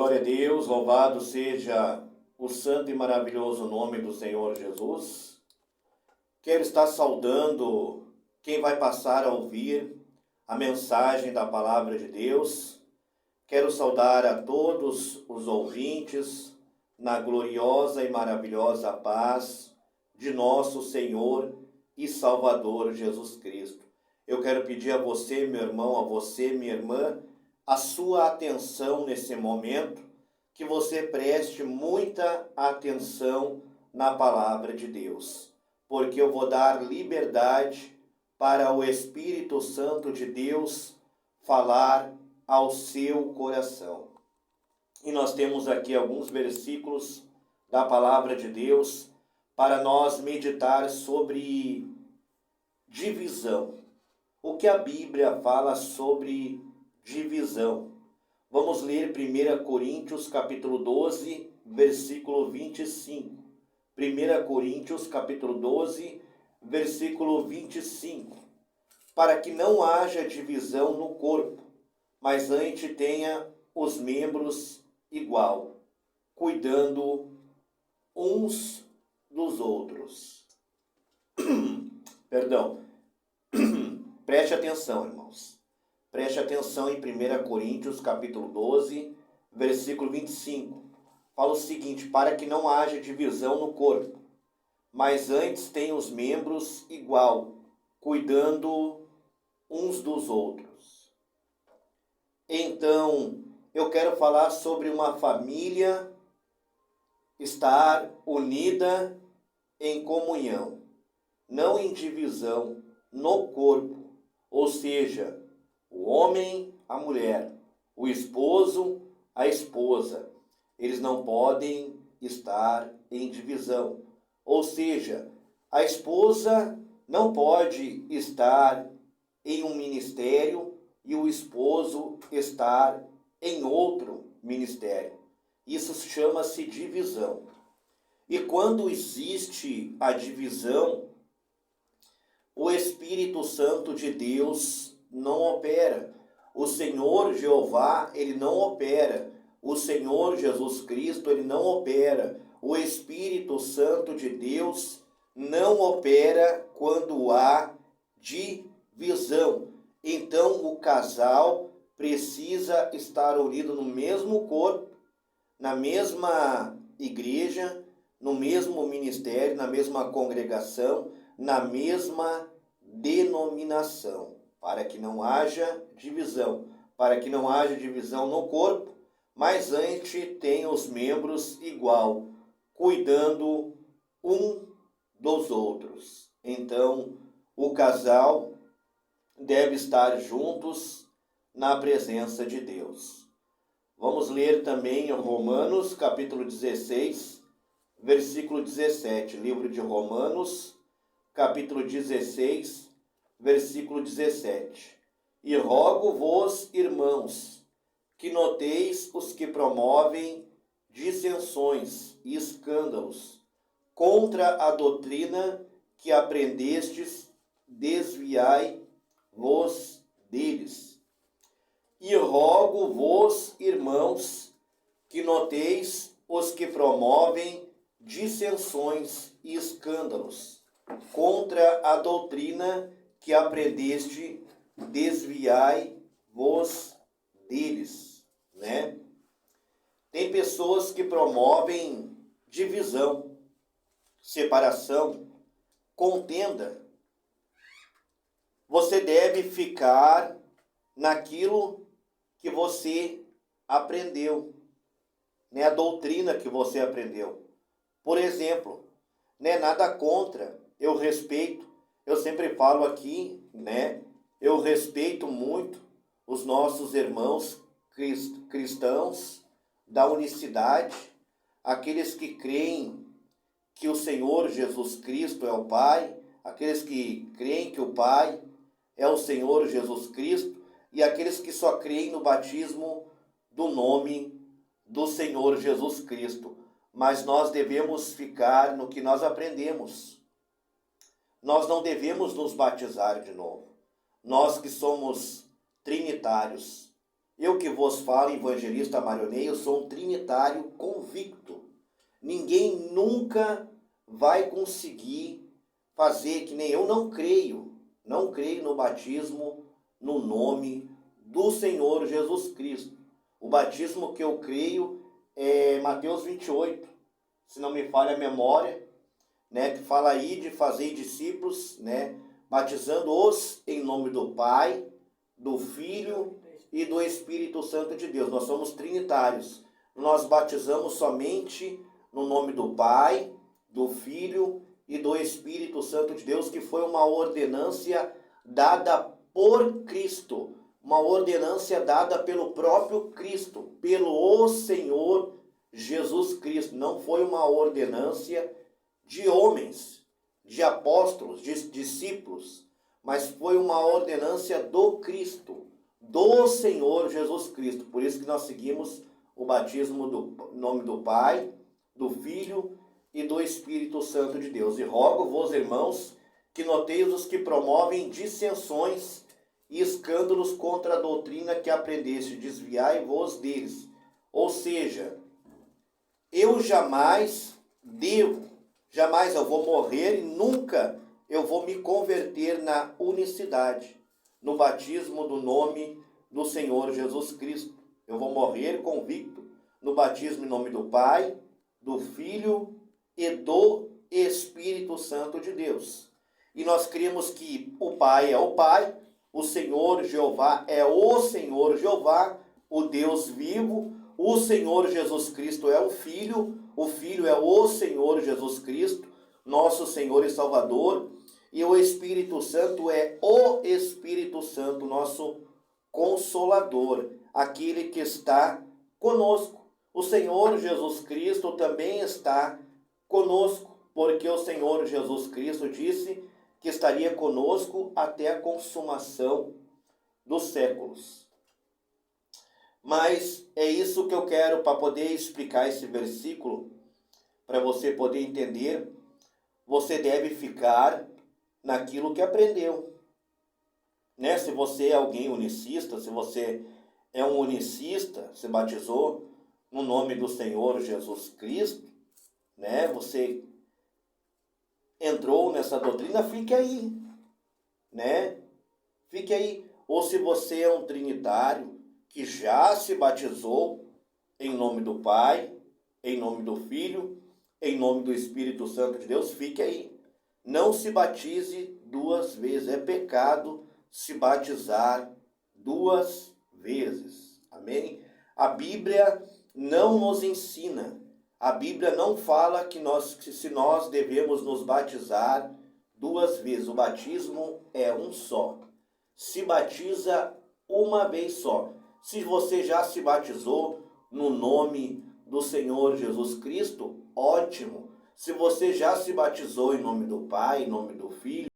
Glória a Deus, louvado seja o santo e maravilhoso nome do Senhor Jesus. Quero estar saudando quem vai passar a ouvir a mensagem da palavra de Deus. Quero saudar a todos os ouvintes na gloriosa e maravilhosa paz de nosso Senhor e Salvador Jesus Cristo. Eu quero pedir a você, meu irmão, a você, minha irmã, a sua atenção nesse momento, que você preste muita atenção na palavra de Deus, porque eu vou dar liberdade para o Espírito Santo de Deus falar ao seu coração. E nós temos aqui alguns versículos da palavra de Deus para nós meditar sobre divisão. O que a Bíblia fala sobre divisão? Vamos ler 1 Coríntios capítulo 12, versículo 25. 1 Coríntios capítulo 12, versículo 25. Para que não haja divisão no corpo, mas antes tenha os membros igual, cuidando uns dos outros. Perdão. Preste atenção, irmãos. Preste atenção em 1 Coríntios capítulo 12, versículo 25. Fala o seguinte: para que não haja divisão no corpo, mas antes tenha os membros igual, cuidando uns dos outros. Então, eu quero falar sobre uma família estar unida em comunhão, não em divisão no corpo, ou seja, o homem, a mulher, o esposo, a esposa, eles não podem estar em divisão. Ou seja, a esposa não pode estar em um ministério e o esposo estar em outro ministério. Isso chama-se divisão. E quando existe a divisão, o Espírito Santo de Deus não opera. O Senhor Jeová, ele não opera. O Senhor Jesus Cristo, ele não opera. O Espírito Santo de Deus não opera quando há divisão. Então, o casal precisa estar unido no mesmo corpo, na mesma igreja, no mesmo ministério, na mesma congregação, na mesma denominação, para que não haja divisão, no corpo, mas antes tenha os membros igual, cuidando um dos outros. Então, o casal deve estar juntos na presença de Deus. Vamos ler também Romanos, capítulo 16, versículo 17. Livro de Romanos, capítulo 16, versículo 17. E rogo-vos, irmãos, que noteis os que promovem dissensões e escândalos contra a doutrina que aprendestes, desviai-vos deles. E rogo-vos, irmãos, que noteis os que promovem dissensões e escândalos contra a doutrina que aprendeste, desviai-vos deles, né? Tem pessoas que promovem divisão, separação, contenda. Você deve ficar naquilo que você aprendeu, né? A doutrina que você aprendeu. Por exemplo, né? Nada contra, eu respeito, eu sempre falo aqui, né? Eu respeito muito os nossos irmãos cristãos da unicidade, aqueles que creem que o Senhor Jesus Cristo é o Pai, aqueles que creem que o Pai é o Senhor Jesus Cristo e aqueles que só creem no batismo do nome do Senhor Jesus Cristo. Mas nós devemos ficar no que nós aprendemos. Nós não devemos nos batizar de novo. Nós que somos trinitários, Eu que vos falo, evangelista Marionei, eu sou um trinitário convicto. Ninguém nunca vai conseguir fazer que nem eu. Não creio no batismo no nome do Senhor Jesus Cristo. O batismo que eu creio é Mateus 28, se não me falha a memória, né, que fala aí de fazer discípulos, né, batizando-os em nome do Pai, do Filho e do Espírito Santo de Deus. Nós somos trinitários. Nós batizamos somente no nome do Pai, do Filho e do Espírito Santo de Deus, que foi uma ordenância dada por Cristo, uma ordenância dada pelo próprio Cristo, pelo Senhor Jesus Cristo. Não foi uma ordenância de homens, de apóstolos, de discípulos, mas foi uma ordenância do Cristo, do Senhor Jesus Cristo. Por isso que nós seguimos o batismo do nome do Pai, do Filho e do Espírito Santo de Deus. E rogo-vos, irmãos, que noteis os que promovem dissensões e escândalos contra a doutrina que aprendeste, desviai-vos deles. Ou seja, eu jamais eu vou morrer e nunca eu vou me converter na unicidade, no batismo do nome do Senhor Jesus Cristo. Eu vou morrer convicto no batismo em nome do Pai, do Filho e do Espírito Santo de Deus. E nós cremos que o Pai é o Pai, o Senhor Jeová é o Senhor Jeová, o Deus vivo, o Senhor Jesus Cristo é o Filho é o Senhor Jesus Cristo, nosso Senhor e Salvador, e o Espírito Santo é o Espírito Santo, nosso Consolador, aquele que está conosco. O Senhor Jesus Cristo também está conosco, porque o Senhor Jesus Cristo disse que estaria conosco até a consumação dos séculos. Mas é isso que eu quero para poder explicar esse versículo, para você poder entender. Você deve ficar naquilo que aprendeu, né? Se você é alguém unicista, se você é um unicista, se batizou no nome do Senhor Jesus Cristo, né? Você entrou nessa doutrina, fique aí, né? Fique aí. Ou se você é um trinitário que já se batizou em nome do Pai, em nome do Filho, em nome do Espírito Santo de Deus, fique aí. Não se batize duas vezes. É pecado se batizar duas vezes. Amém? A Bíblia não nos ensina. A Bíblia não fala que se nós devemos nos batizar duas vezes. O batismo é um só. Se batiza uma vez só. Se você já se batizou no nome do Senhor Jesus Cristo, ótimo. Se você já se batizou em nome do Pai, em nome do Filho,